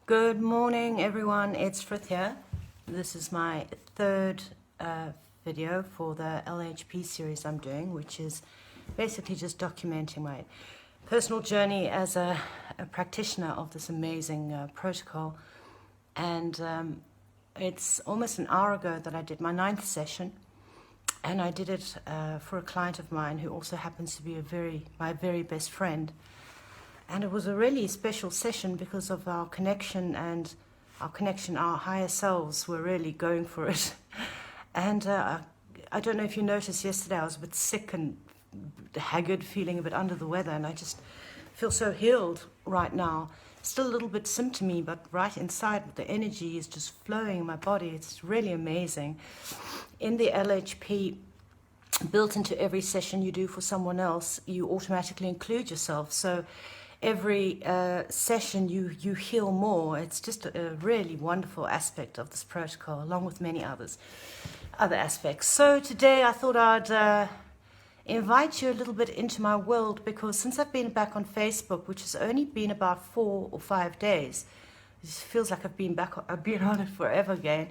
Good morning, everyone. It's Frith here. This is my third video for the LHP series I'm doing, which is basically just documenting my personal journey as a practitioner of this amazing protocol. And it's almost an hour ago that I did my 9th session, and I did it for a client of mine who also happens to be my very best friend. And it was a really special session because of our connection, our higher selves were really going for it. And I don't know if you noticed yesterday, I was a bit sick and haggard, feeling a bit under the weather, and I just feel so healed right now. Still a little bit symptomy, but right inside the energy is just flowing in my body. It's really amazing. In the LHP, built into every session you do for someone else, you automatically include yourself. So every session you heal more. It's just a really wonderful aspect of this protocol, along with many other aspects. So today I thought I'd invite you a little bit into my world, because since I've been back on Facebook, which has only been about 4 or 5 days, it feels like I've been on it forever again,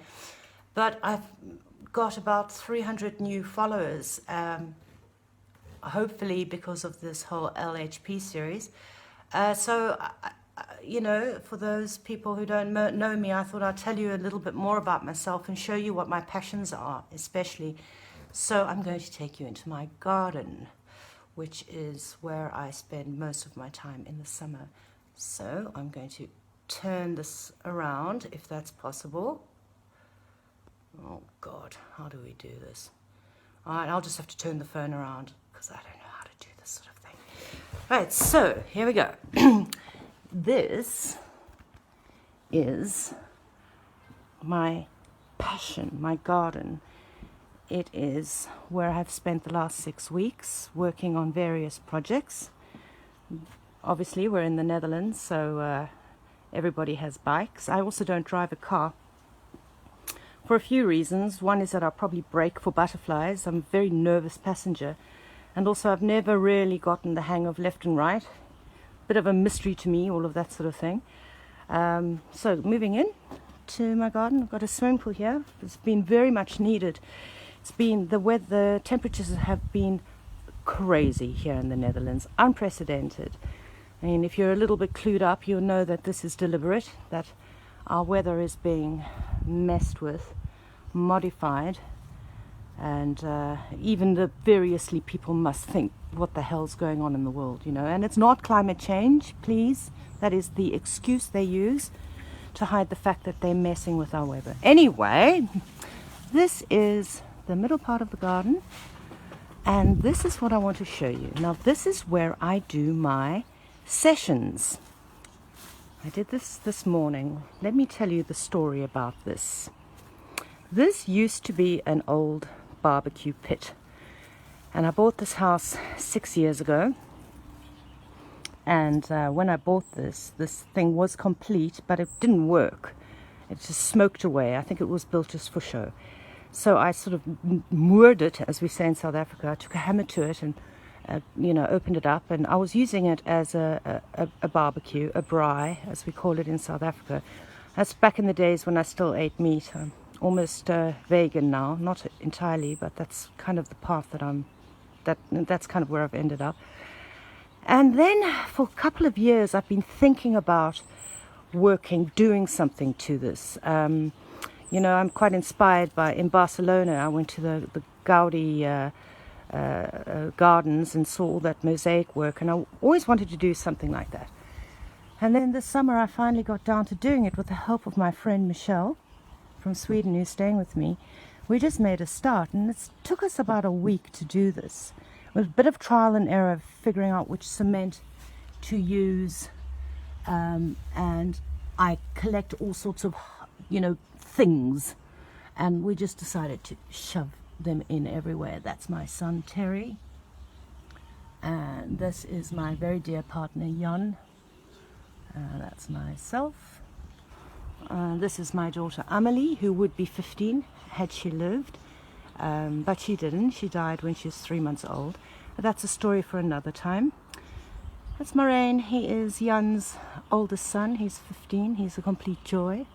but I've got about 300 new followers, hopefully because of this whole LHP series. So, for those people who don't know me, I thought I'd tell you a little bit more about myself and show you what my passions are, especially. So I'm going to take you into my garden, which is where I spend most of my time in the summer. So I'm going to turn this around, if that's possible. Oh God, how do we do this? All right, I'll just have to turn the phone around because I don't know how to do this sort of thing. Right, so here we go. This is my passion, my garden. It is where I've spent the last 6 weeks working on various projects. Obviously, we're in the Netherlands, so everybody has bikes. I also don't drive a car for a few reasons. One is that I'll probably brake for butterflies. I'm a very nervous passenger. And also I've never really gotten the hang of left and right. Bit of a mystery to me, all of that sort of thing. So moving in to my garden, I've got a swimming pool here. It's been very much needed. It's been, the temperatures have been crazy here in the Netherlands, unprecedented. I mean, if you're a little bit clued up, you'll know that this is deliberate, that our weather is being messed with, modified. And even the variously people must think, what the hell's going on in the world, And it's not climate change, please. That is the excuse they use to hide the fact that they're messing with our weather. Anyway, this is the middle part of the garden, and this is what I want to show you. Now, this is where I do my sessions. I did this morning. Let me tell you the story about this. This used to be an old barbecue pit, and I bought this house 6 years ago, and when I bought this thing was complete, but it didn't work. It just smoked away. I think it was built just for show. So I sort of moored it, as we say in South Africa. I took a hammer to it and opened it up, and I was using it as a barbecue, a braai, as we call it in South Africa. That's back in the days when I still ate meat. I'm almost vegan now, not entirely, but that's kind of the path that's kind of where I've ended up. And then for a couple of years I've been thinking about doing something to this. I'm quite inspired in Barcelona. I went to the Gaudi gardens and saw all that mosaic work, and I always wanted to do something like that. And then this summer I finally got down to doing it with the help of my friend Michelle from Sweden, who's staying with me. We just made a start, and it took us about a week to do this. It was a bit of trial and error, figuring out which cement to use, and I collect all sorts of things, and we just decided to shove them in everywhere. That's my son Terry, and this is my very dear partner Jan. That's myself. This is my daughter Amelie, who would be 15 had she lived, but she didn't. She died when she was 3 months old. But that's a story for another time. That's Moraine. He is Jan's oldest son. He's 15. He's a complete joy.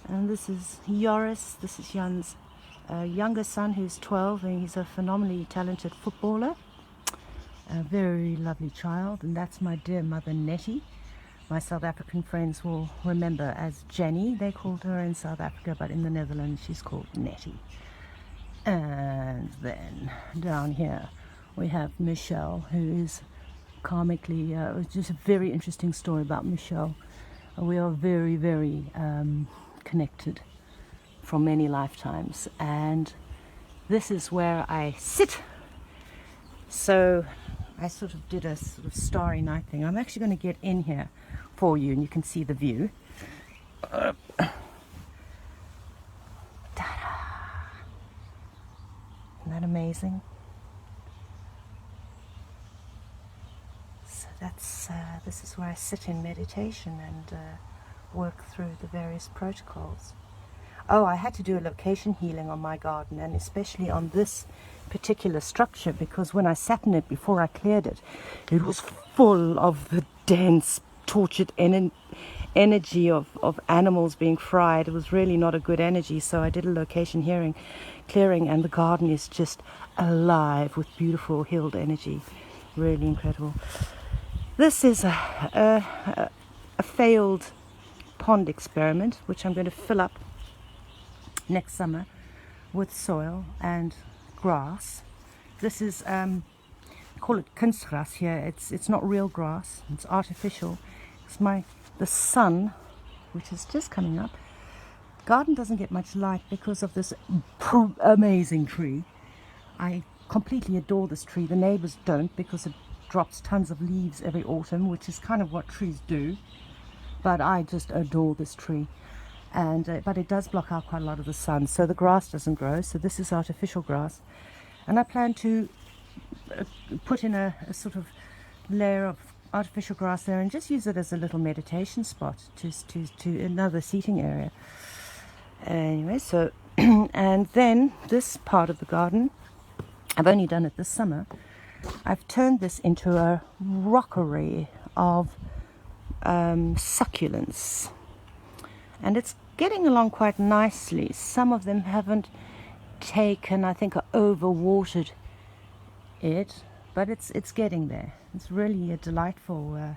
And this is Joris. This is Jan's younger son, who's 12, and he's a phenomenally talented footballer. A very lovely child. And that's my dear mother, Nettie. My South African friends will remember as Jenny. They called her in South Africa, but in the Netherlands she's called Nettie. And then down here we have Michelle, who is karmically, it's just a very interesting story about Michelle. We are very, very connected from many lifetimes, and this is where I sit. So I sort of did a sort of starry night thing. I'm actually going to get in here for you and you can see the view. Ta-da! Isn't that amazing? So that's this is where I sit in meditation and work through the various protocols. Oh, I had to do a location healing on my garden, and especially on this particular structure, because when I sat in it before I cleared it, it was full of the dense, tortured energy of animals being fried. It was really not a good energy, so I did a location clearing, and the garden is just alive with beautiful healed energy. Really incredible. This is a failed pond experiment, which I'm going to fill up next summer with soil and grass. This is call it kunstgras here. It's not real grass, it's artificial. It's the sun, which is just coming up. Garden doesn't get much light because of this amazing tree. I completely adore this tree. The neighbors don't, because it drops tons of leaves every autumn, which is kind of what trees do, but I just adore this tree. And but it does block out quite a lot of the sun, so the grass doesn't grow. So this is artificial grass, and I plan to put in a sort of layer of artificial grass there and just use it as a little meditation spot, to another seating area. Anyway, so and then this part of the garden, I've only done it this summer. I've turned this into a rockery of succulents. And it's getting along quite nicely. Some of them haven't taken, I think, overwatered it, but it's getting there. It's really a delightful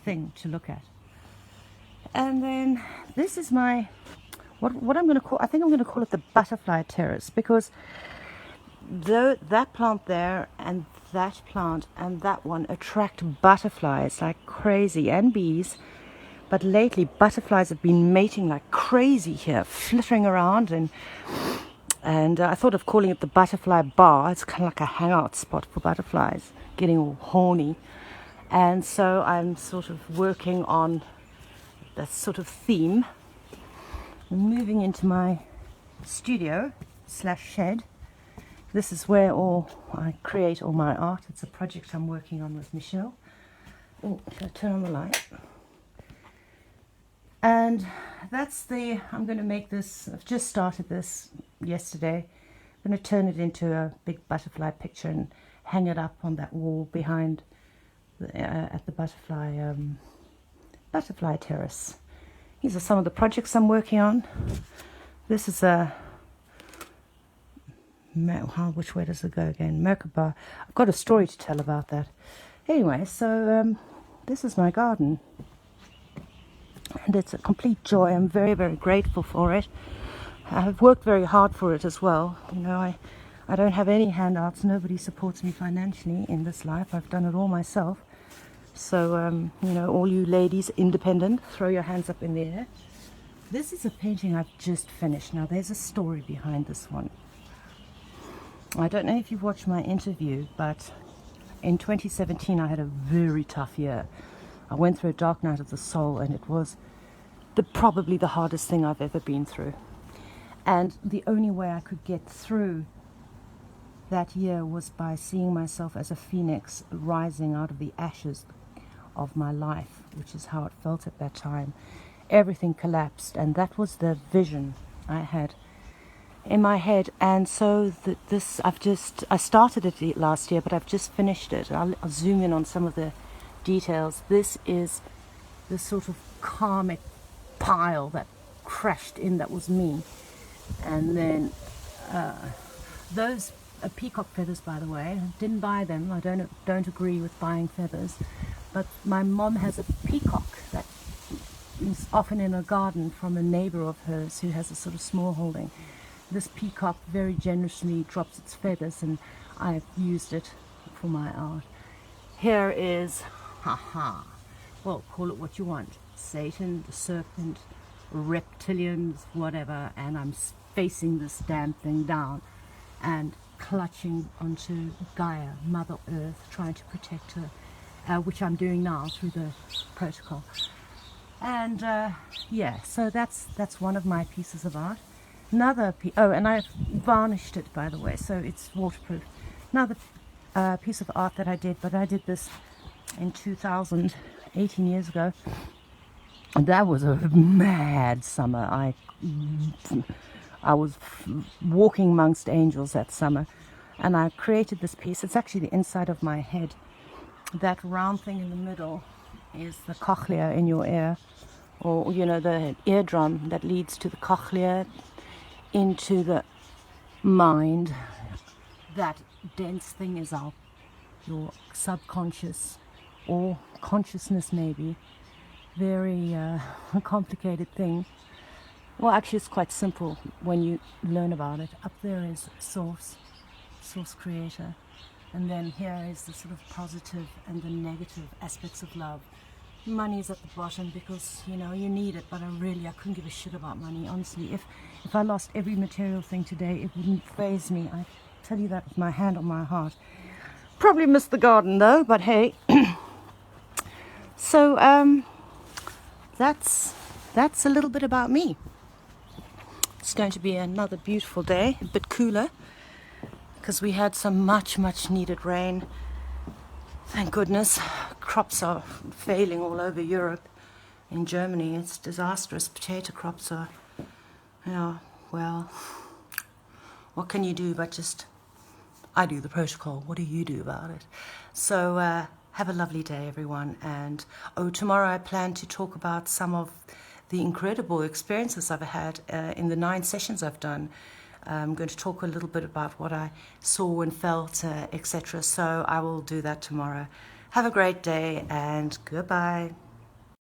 thing to look at. And then this is my what I'm going to call. I think I'm going to call it the butterfly terrace, because that plant there and that plant and that one attract butterflies like crazy, and bees. But lately, butterflies have been mating like crazy here, flittering around, and I thought of calling it the butterfly bar. It's kind of like a hangout spot for butterflies, getting all horny. And so I'm sort of working on that sort of theme. I'm moving into my studio / shed. This is where I create all my art. It's a project I'm working on with Michelle. Oh, should I turn on the light? And I'm going to make this, I've just started this yesterday. I'm going to turn it into a big butterfly picture and hang it up on that wall behind at the butterfly terrace. These are some of the projects I'm working on. This is which way does it go again? Merkaba. I've got a story to tell about that. Anyway, so this is my garden. And it's a complete joy. I'm very, very grateful for it. I've worked very hard for it as well. You know, I don't have any handouts. Nobody supports me financially in this life. I've done it all myself. So, you know, all you ladies, independent, throw your hands up in the air. This is a painting I've just finished. Now, there's a story behind this one. I don't know if you've watched my interview, but in 2017, I had a very tough year. I went through a dark night of the soul, and it was probably the hardest thing I've ever been through. And the only way I could get through that year was by seeing myself as a phoenix rising out of the ashes of my life, which is how it felt at that time. Everything collapsed, and that was the vision I had in my head. And so I started it last year, but I've just finished it. I'll zoom in on some of the details. This is the sort of karmic pile that crashed in, that was me. And then those are peacock feathers, by the way. I didn't buy them. I don't agree with buying feathers. But my mom has a peacock that is often in a garden from a neighbor of hers who has a sort of small holding. This peacock very generously drops its feathers, and I've used it for my art. Here is, well, call it what you want. Satan, the serpent, reptilians, whatever, and I'm facing this damn thing down and clutching onto Gaia, Mother Earth, trying to protect her, which I'm doing now through the protocol. And yeah, so that's one of my pieces of art. Another and I've varnished it, by the way, so it's waterproof. Another piece of art that I did, but I did this in 2000, 18 years ago. And that was a mad summer. I was walking amongst angels that summer, and I created this piece. It's actually the inside of my head. That round thing in the middle is the cochlea in your ear, or you know, the eardrum that leads to the cochlea into the mind. That dense thing is your subconscious or consciousness, maybe. Very complicated thing. Well, actually it's quite simple when you learn about it. Up there is source creator, and then here is the sort of positive and the negative aspects of love. Money is at the bottom because, you know, you need it, but I couldn't give a shit about money, honestly. If I lost every material thing today, it wouldn't faze me. I tell you that with my hand on my heart. Probably miss the garden though, but hey. So that's a little bit about me. It's going to be another beautiful day, a bit cooler, because we had some much needed rain. Thank goodness. Crops are failing all over Europe. In Germany, it's disastrous. Potato crops are, yeah, well, what can you do but just, I do the protocol. What do you do about it? So have a lovely day, everyone. And tomorrow I plan to talk about some of the incredible experiences I've had in the 9 sessions I've done. I'm going to talk a little bit about what I saw and felt, etc. So I will do that tomorrow. Have a great day and goodbye.